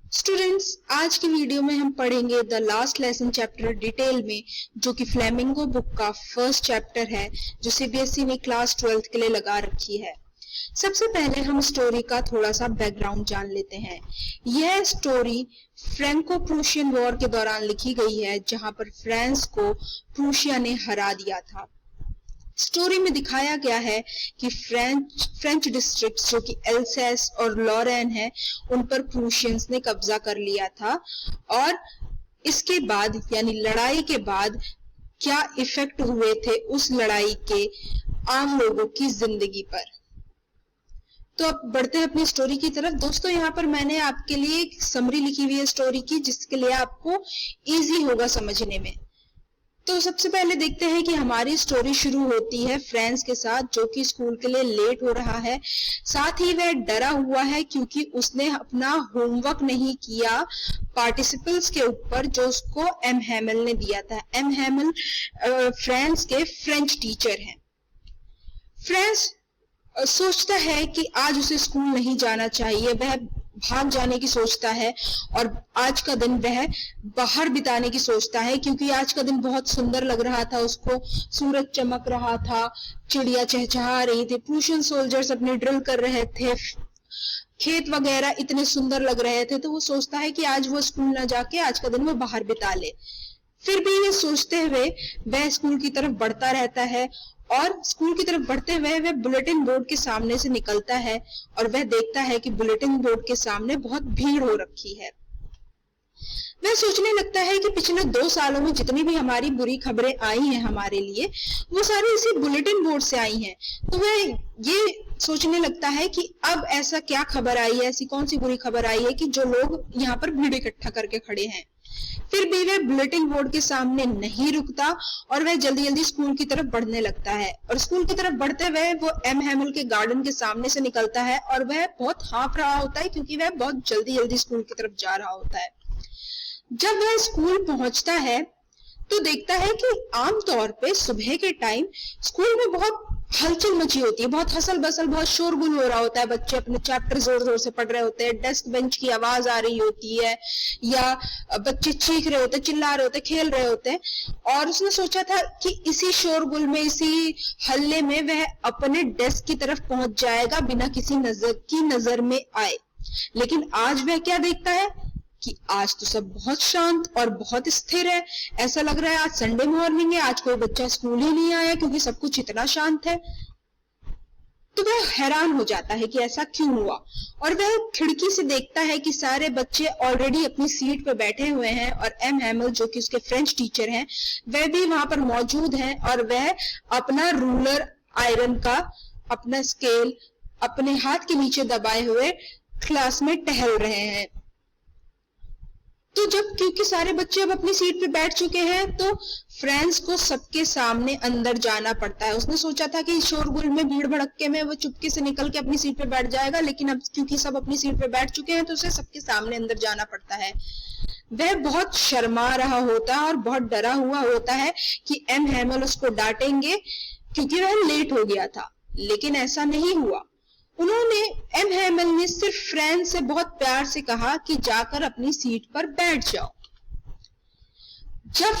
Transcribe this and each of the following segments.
Students, आज की video में हम पढ़ेंगे the last lesson chapter detail में, जो कि फ्लेमिंगो बुक का फर्स्ट चैप्टर है, जो सीबीएसई ने क्लास 12th के लिए लगा रखी है। सबसे पहले हम स्टोरी का थोड़ा सा बैकग्राउंड जान लेते हैं। यह स्टोरी फ्रैंको प्रूशियन वॉर के दौरान लिखी गई है, जहां पर फ्रांस को प्रूशिया ने हरा दिया था। स्टोरी में दिखाया गया है कि फ्रेंच डिस्ट्रिक्ट्स जो कि एल्सेस और लॉरेन है, उन पर प्रूशियंस ने कब्जा कर लिया था, और इसके बाद यानी लड़ाई के बाद क्या इफेक्ट हुए थे उस लड़ाई के आम लोगों की जिंदगी पर। तो अब बढ़ते हैं अपनी स्टोरी की तरफ। दोस्तों, यहाँ पर मैंने आपके लिए एक समरी लिखी हुई है स्टोरी की, जिसके लिए आपको इजी होगा समझने में। तो सबसे पहले देखते हैं कि हमारी स्टोरी शुरू होती है फ्रांस के साथ, जो कि स्कूल के लिए लेट हो रहा है। साथ ही वह डरा हुआ है क्योंकि उसने अपना होमवर्क नहीं किया पार्टिसिपल्स के ऊपर, जो उसको एम हैमल ने दिया था। एम हैमल फ्रांस के फ्रेंच टीचर हैं। फ्रांस सोचता है कि आज उसे स्कूल नहीं जाना चाहिए। वह भाग जाने की सोचता है और आज का दिन वह बाहर बिताने की सोचता है, क्योंकि आज का दिन बहुत सुंदर लग रहा था उसको। सूरज चमक रहा था, चिड़िया चहचहा रही थी, प्रूशियन सोल्जर्स अपनी ड्रिल कर रहे थे, खेत वगैरह इतने सुंदर लग रहे थे। तो वो सोचता है कि आज वो स्कूल ना जाके आज का दिन वो बाहर बिता ले। फिर भी ये सोचते हुए वह स्कूल की तरफ बढ़ता रहता है, और स्कूल की तरफ बढ़ते हुए वह बुलेटिन बोर्ड के सामने से निकलता है और वह देखता है कि बुलेटिन बोर्ड के सामने बहुत भीड़ हो रखी है। वह सोचने लगता है कि पिछले 2 सालों में जितनी भी हमारी बुरी खबरें आई हैं हमारे लिए, वो सारी इसी बुलेटिन बोर्ड से आई हैं। तो वह ये सोचने लगता है कि अब ऐसा क्या खबर आई है, ऐसी कौन सी बुरी खबर आई है कि जो लोग यहाँ पर भीड़ इकट्ठा करके खड़े हैं। फिर भी वह बुलेटिन बोर्ड के सामने नहीं रुकता और वह जल्दी जल्दी स्कूल की तरफ बढ़ने लगता है। और स्कूल की तरफ बढ़ते हुए वो एम हैमल के गार्डन के सामने से निकलता है और वह बहुत हाँफ रहा होता है, क्योंकि वह बहुत जल्दी जल्दी स्कूल की तरफ जा रहा होता है। जब वह स्कूल पहुंचता है तो देखता है कि आमतौर पे सुबह के टाइम स्कूल में बहुत हलचल मची होती है, बहुत हसल बसल, बहुत शोरगुल हो रहा होता है। बच्चे अपने चैप्टर जोर जोर से पढ़ रहे होते हैं, डेस्क बेंच की आवाज आ रही होती है, या बच्चे चीख रहे होते, चिल्ला रहे होते, खेल रहे होते हैं। और उसने सोचा था कि इसी शोरगुल में, इसी हल्ले में वह अपने डेस्क की तरफ पहुंच जाएगा बिना किसी नजर में आए। लेकिन आज वह क्या देखता है कि आज तो सब बहुत शांत और बहुत स्थिर है। ऐसा लग रहा है आज संडे मॉर्निंग है, आज कोई बच्चा स्कूल ही नहीं आया, क्योंकि सब कुछ इतना शांत है। तो वह हैरान हो जाता है कि ऐसा क्यों हुआ, और वह खिड़की से देखता है कि सारे बच्चे ऑलरेडी अपनी सीट पर बैठे हुए हैं, और एम हैमल जो कि उसके फ्रेंच टीचर हैं, वह भी वहां पर मौजूद हैं, और वह अपना रूलर आयरन का, अपना स्केल अपने हाथ के नीचे दबाए हुए क्लास में टहल रहे हैं। तो जब क्योंकि सारे बच्चे अब अपनी सीट पे बैठ चुके हैं, तो फ्रांस को सबके सामने अंदर जाना पड़ता है। उसने सोचा था कि शोरगुल में, भीड़ भड़क्के में वो चुपके से निकल के अपनी सीट पे बैठ जाएगा, लेकिन अब क्योंकि सब अपनी सीट पे बैठ चुके हैं तो उसे सबके सामने अंदर जाना पड़ता है। वह बहुत शर्मा रहा होता है और बहुत डरा हुआ होता है कि एम हैमल उसको डांटेंगे क्योंकि वह लेट हो गया था, लेकिन ऐसा नहीं हुआ। एम हैमल ने सिर्फ फ्रांस से बहुत प्यार से कहा कि जाकर अपनी सीट पर बैठ जाओ। जब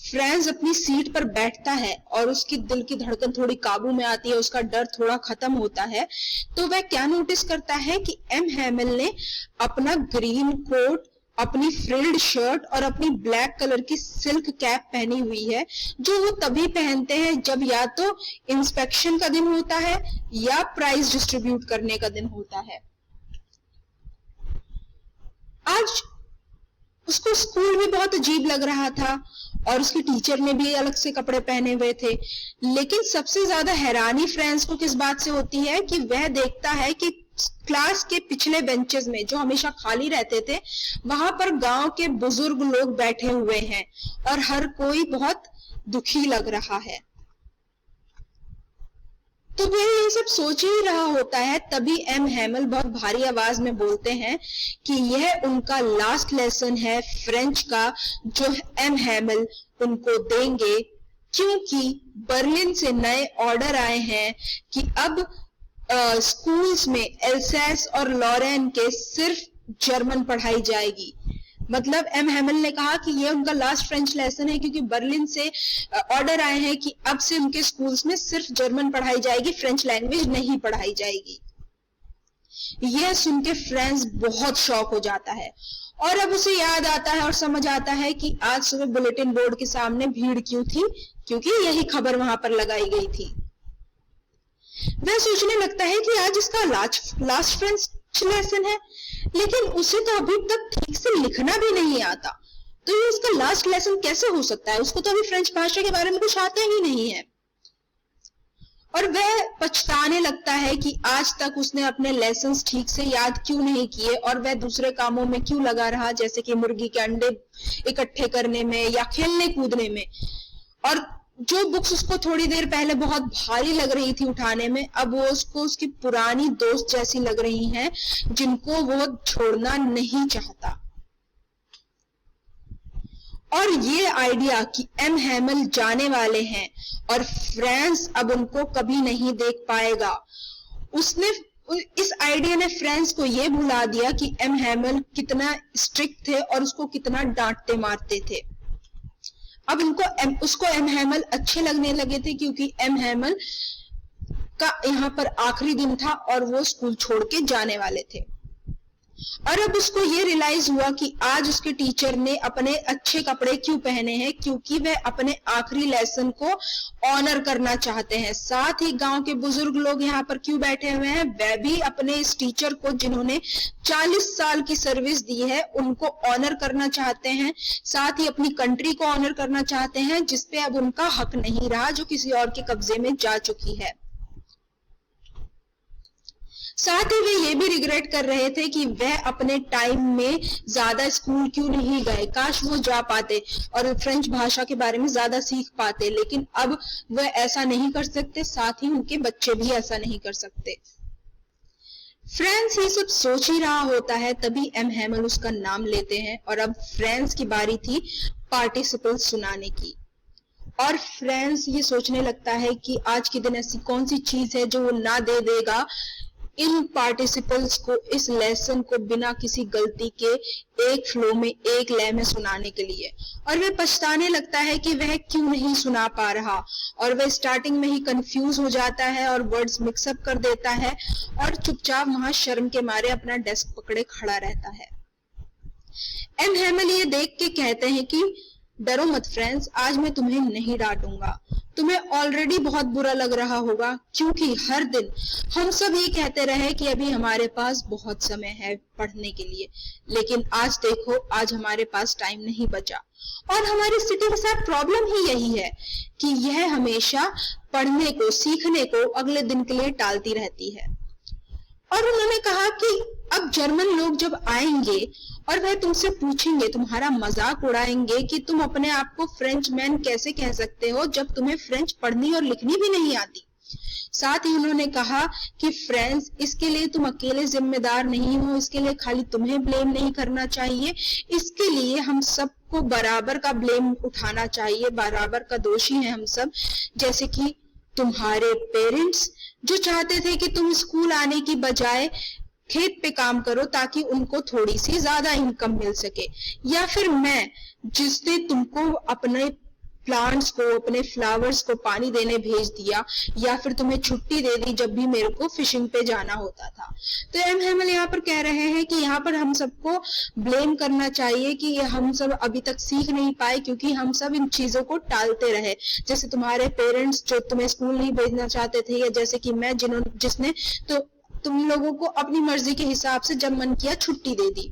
फ्रांस अपनी सीट पर बैठता है और उसकी दिल की धड़कन थोड़ी काबू में आती है, उसका डर थोड़ा खत्म होता है, तो वह क्या नोटिस करता है कि एम हैमल ने अपना ग्रीन कोट, अपनी फ्रिल्ड शर्ट और अपनी ब्लैक कलर की सिल्क कैप पहनी हुई है, जो वो तभी पहनते हैं जब या तो इंस्पेक्शन का दिन होता है या प्राइज डिस्ट्रीब्यूट करने का दिन होता है। आज उसको स्कूल में बहुत अजीब लग रहा था और उसके टीचर ने भी अलग से कपड़े पहने हुए थे। लेकिन सबसे ज्यादा हैरानी फ्रांस को किस बात से होती है कि वह देखता है कि क्लास के पिछले बेंचेस में, जो हमेशा खाली रहते थे, वहां पर गांव के बुजुर्ग लोग बैठे हुए हैं और हर कोई बहुत दुखी लग रहा है। तो वह ये सब सोच ही रहा होता है, तभी एम हैमल बहुत भारी आवाज में बोलते हैं कि यह उनका लास्ट लेसन है फ्रेंच का, जो एम हैमल उनको देंगे, क्योंकि बर्लिन से नए ऑर्डर आए हैं कि अब स्कूल्स में एल्सेस और लॉरेन के सिर्फ जर्मन पढ़ाई जाएगी। मतलब एम हैमल ने कहा कि ये उनका लास्ट फ्रेंच लेसन है, क्योंकि बर्लिन से ऑर्डर आए हैं कि अब से उनके स्कूल्स में सिर्फ जर्मन पढ़ाई जाएगी, फ्रेंच लैंग्वेज नहीं पढ़ाई जाएगी। यह सुन के फ्रांस बहुत शॉक हो जाता है और अब उसे याद आता है और समझ आता है कि आज सुबह बुलेटिन बोर्ड के सामने भीड़ क्यों थी, क्योंकि यही खबर वहां पर लगाई गई थी। वह सोचने लगता है कि आज इसका लास्ट फ्रेंच लेसन है, लेकिन उसे तो अभी तक ठीक से लिखना भी नहीं आता, तो ये उसका लास्ट लेसन कैसे हो सकता है? उसको तो अभी फ्रेंच भाषा के बारे में कुछ आता ही नहीं है। और वह पछताने लगता है कि आज तक उसने अपने लेसन्स ठीक से याद क्यों नहीं किए और वह दूसरे कामों में क्यों लगा रहा, जैसे कि मुर्गी के अंडे इकट्ठे करने में या खेलने कूदने में। और जो बुक्स उसको थोड़ी देर पहले बहुत भारी लग रही थी उठाने में, अब वो उसको उसकी पुरानी दोस्त जैसी लग रही हैं, जिनको वो छोड़ना नहीं चाहता। और ये आइडिया कि एम हैमल जाने वाले हैं और फ्रांस अब उनको कभी नहीं देख पाएगा, इस आइडिया ने फ्रांस को ये भुला दिया कि एम हैमल कितना स्ट्रिक्ट थे और उसको कितना डांटते मारते थे। अब उसको एम हैमल अच्छे लगने लगे थे, क्योंकि एम हैमल का यहाँ पर आखिरी दिन था और वो स्कूल छोड़ के जाने वाले थे। और अब उसको ये रियलाइज हुआ कि आज उसके टीचर ने अपने अच्छे कपड़े क्यों पहने हैं, क्योंकि वह अपने आखिरी लेसन को ऑनर करना चाहते हैं। साथ ही गांव के बुजुर्ग लोग यहाँ पर क्यों बैठे हुए हैं, वह भी अपने इस टीचर को जिन्होंने 40 साल की सर्विस दी है उनको ऑनर करना चाहते हैं। साथ ही अपनी कंट्री को ऑनर करना चाहते हैं, जिसपे अब उनका हक नहीं रहा, जो किसी और के कब्जे में जा चुकी है। साथ ही वे ये भी रिग्रेट कर रहे थे कि वह अपने टाइम में ज्यादा स्कूल क्यों नहीं गए, काश वो जा पाते और फ्रेंच भाषा के बारे में ज्यादा सीख पाते, लेकिन अब वह ऐसा नहीं कर सकते, साथ ही उनके बच्चे भी ऐसा नहीं कर सकते। फ्रांस ये सब सोच ही रहा होता है, तभी एम हैमल उसका नाम लेते हैं और अब फ्रांस की बारी थी पार्टिसिपल सुनाने की। और फ्रांस ये सोचने लगता है कि आज के दिन ऐसी कौन सी चीज है जो वो ना दे देगा इन पार्टिसिपल्स को, इस लेसन को बिना किसी गलती के एक फ्लो में, एक लय में सुनाने के लिए। और वह पछताने लगता है कि वह क्यों नहीं सुना पा रहा, और वह स्टार्टिंग में ही कंफ्यूज हो जाता है और वर्ड्स मिक्सअप कर देता है और चुपचाप वहां शर्म के मारे अपना डेस्क पकड़े खड़ा रहता है। एम हैमल ये देख के कहते हैं कि डरो मत फ्रेंड्स, आज मैं तुम्हें नहीं डांटूंगा। तुम्हें ऑलरेडी बहुत बुरा लग रहा होगा, क्योंकि हर दिन हम सब ये कहते रहे कि अभी हमारे पास बहुत समय है पढ़ने के लिए, लेकिन आज देखो, आज हमारे पास टाइम नहीं बचा। और हमारी सिटी के साथ प्रॉब्लम ही यही है कि यह हमेशा पढ़ने को, सीखने को अगले दिन के लिए टालती रहती है। और उन्होंने कहा कि अब जर्मन लोग जब आएंगे और वह तुमसे पूछेंगे, तुम्हारा मजाक उड़ाएंगे कि तुम अपने आप को फ्रेंच मैन कैसे कह सकते हो जब तुम्हें फ्रेंच पढ़नी और लिखनी भी नहीं आती। साथ ही उन्होंने कहा कि फ्रेंच, इसके लिए तुम अकेले जिम्मेदार नहीं हो, इसके लिए खाली तुम्हें ब्लेम नहीं करना चाहिए, इसके लिए हम सबको बराबर का ब्लेम उठाना चाहिए, बराबर का दोषी है हम सब। जैसे कि तुम्हारे पेरेंट्स जो चाहते थे कि तुम स्कूल आने की बजाय खेत पे काम करो ताकि उनको थोड़ी सी ज्यादा इनकम मिल सके, या फिर मैं जिसने तुमको अपने प्लांट्स को, अपने फ्लावर्स को पानी देने भेज दिया, या फिर तुम्हें छुट्टी दे दी जब भी मेरे को फिशिंग पे जाना होता था। तो एम हैमल यहाँ पर कह रहे हैं कि यहाँ पर हम सबको ब्लेम करना चाहिए कि हम सब अभी तक सीख नहीं पाए, क्योंकि हम सब इन चीजों को टालते रहे। जैसे तुम्हारे पेरेंट्स जो तुम्हें स्कूल नहीं भेजना चाहते थे, या जैसे कि मैं जिसने तो तुम लोगों को अपनी मर्जी के हिसाब से जब मन किया छुट्टी दे दी।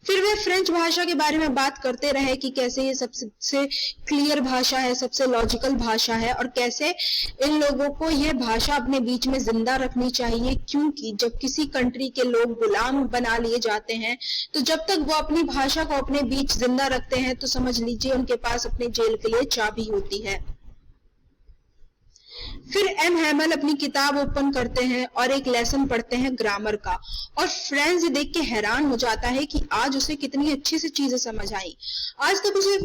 फिर वे फ्रेंच भाषा के बारे में बात करते रहे कि कैसे ये सबसे क्लियर भाषा है, सबसे लॉजिकल भाषा है, और कैसे इन लोगों को यह भाषा अपने बीच में जिंदा रखनी चाहिए, क्योंकि जब किसी कंट्री के लोग गुलाम बना लिए जाते हैं तो जब तक वो अपनी भाषा को अपने बीच जिंदा रखते हैं तो समझ लीजिए उनके पास अपने जेल के लिए चाबी होती है। फिर एम हैमल अपनी किताब ओपन करते हैं और एक लेसन पढ़ते हैं ग्रामर का, और फ्रेंड्स देख के हैरान हो जाता है कि आज उसे कितनी अच्छी सी चीजें समझ आई। आज तक उसे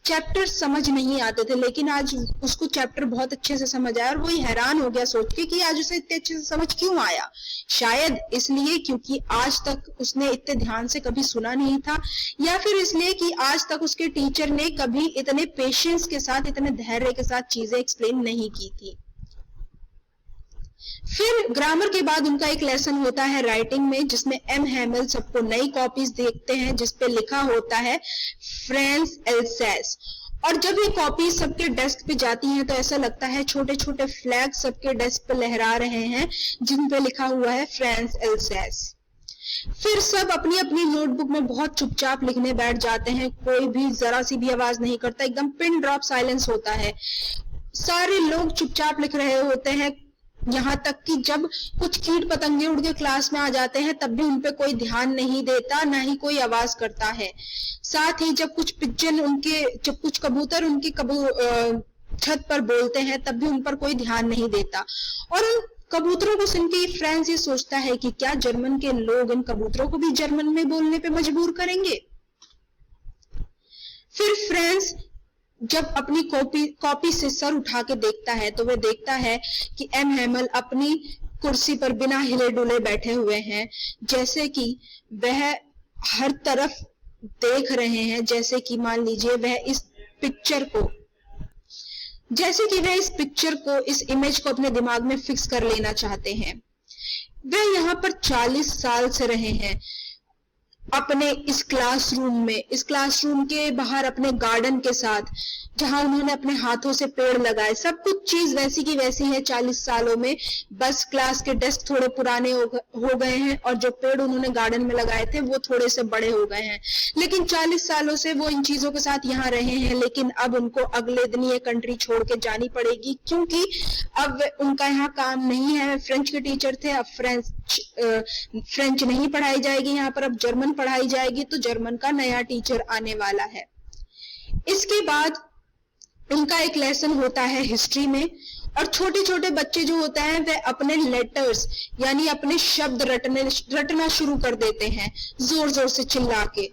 चैप्टर समझ नहीं आते थे, लेकिन आज उसको चैप्टर बहुत अच्छे से समझ आया और वो हैरान हो गया सोच के कि आज उसे इतने अच्छे से समझ क्यों आया। शायद इसलिए क्योंकि आज तक उसने इतने ध्यान से कभी सुना नहीं था, या फिर इसलिए कि आज तक उसके टीचर ने कभी इतने पेशेंस के साथ, इतने धैर्य के साथ चीजें एक्सप्लेन नहीं की थी। फिर ग्रामर के बाद उनका एक लेसन होता है राइटिंग में, जिसमें एम हैमिल सबको नई कॉपीज देखते हैं जिसपे लिखा होता है फ्रांस एल्सेस। और जब ये कॉपी सबके डेस्क पे जाती हैं तो ऐसा लगता है छोटे छोटे फ्लैग सबके डेस्क पे लहरा रहे हैं जिन पे लिखा हुआ है फ्रांस एल्सेस। फिर सब अपनी अपनी नोटबुक में बहुत चुपचाप लिखने बैठ जाते हैं, कोई भी जरा सी भी आवाज नहीं करता, एकदम पिन ड्रॉप साइलेंस होता है। सारे लोग चुपचाप लिख रहे होते हैं, यहाँ तक कि जब कुछ कीट पतंगे उड़ के क्लास में आ जाते हैं तब भी उनपे कोई ध्यान नहीं देता, ना ही कोई आवाज करता है। साथ ही जब कुछ कुछ कबूतर उनकी छत पर बोलते हैं तब भी उन पर कोई ध्यान नहीं देता। और उन कबूतरों को सुन के फ्रांस ये सोचता है कि क्या जर्मन के लोग इन कबूतरों को भी जर्मन में बोलने पे मजबूर करेंगे। फिर फ्रांस जब अपनी कॉपी से सर उठा के देखता है तो वह देखता है कि एम हैमल अपनी कुर्सी पर बिना हिले डुले बैठे हुए हैं, जैसे कि वह हर तरफ देख रहे हैं, जैसे कि मान लीजिए वह इस पिक्चर को, इस इमेज को अपने दिमाग में फिक्स कर लेना चाहते हैं। वह यहाँ पर 40 साल से रहे हैं अपने इस क्लासरूम के बाहर अपने गार्डन के साथ, जहां उन्होंने अपने हाथों से पेड़ लगाए। सब कुछ चीज वैसी की वैसी है 40 सालों में, बस क्लास के डेस्क थोड़े पुराने हो गए हैं और जो पेड़ उन्होंने गार्डन में लगाए थे वो थोड़े से बड़े हो गए हैं। लेकिन 40 सालों से वो इन चीजों के साथ यहाँ रहे हैं, लेकिन अब उनको अगले दिन ये कंट्री छोड़ के जानी पड़ेगी, क्योंकि अब उनका यहाँ काम नहीं है। फ्रेंच के टीचर थे, अब फ्रेंच नहीं पढ़ाई जाएगी यहाँ पर, अब जर्मन पढ़ाई जाएगी, तो जर्मन का नया टीचर आने वाला है। इसके बाद उनका एक लेसन होता है हिस्ट्री में, और छोटे छोटे बच्चे जो होते हैं वे अपने लेटर्स यानी अपने शब्द रटना शुरू कर देते हैं जोर जोर से चिल्ला के।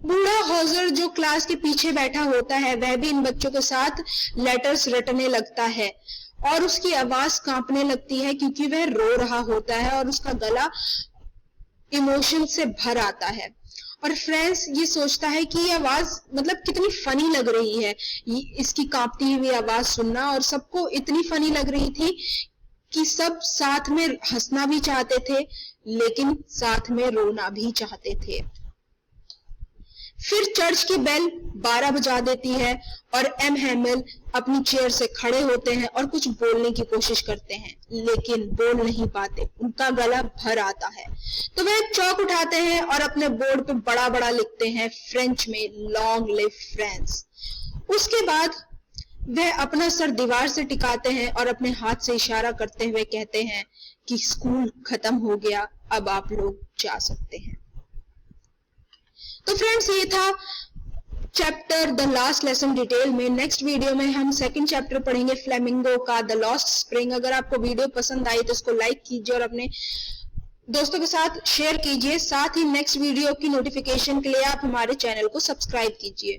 बूढ़ा हॉजर जो क्लास के पीछे बैठा होता है वह भी इन बच्चों के साथ लेटर्स रटने लगता है और उसकी आवाज कांपने लगती है क्योंकि वह रो रहा होता है और उसका गला इमोशन से भर आता है। और फ्रांस ये सोचता है कि ये आवाज मतलब कितनी फनी लग रही है, इसकी कांपती हुई आवाज सुनना, और सबको इतनी फनी लग रही थी कि सब साथ में हंसना भी चाहते थे लेकिन साथ में रोना भी चाहते थे। फिर चर्च की बेल 12 बजा देती है और एम हैमिल अपनी चेयर से खड़े होते हैं और कुछ बोलने की कोशिश करते हैं लेकिन बोल नहीं पाते, उनका गला भर आता है। तो वे चौक उठाते हैं और अपने बोर्ड पे बड़ा बड़ा लिखते हैं फ्रेंच में, लॉन्ग लिव फ्रांस। उसके बाद वे अपना सर दीवार से टिकाते हैं और अपने हाथ से इशारा करते हुए कहते हैं कि स्कूल खत्म हो गया, अब आप लोग जा सकते हैं। तो फ्रेंड्स ये था chapter the last lesson detail में। नेक्स्ट वीडियो में हम सेकंड चैप्टर पढ़ेंगे फ्लेमिंगो का द लॉस्ट स्प्रिंग। अगर आपको वीडियो पसंद आई तो इसको लाइक कीजिए और अपने दोस्तों के साथ शेयर कीजिए। साथ ही नेक्स्ट वीडियो की नोटिफिकेशन के लिए आप हमारे चैनल को सब्सक्राइब कीजिए।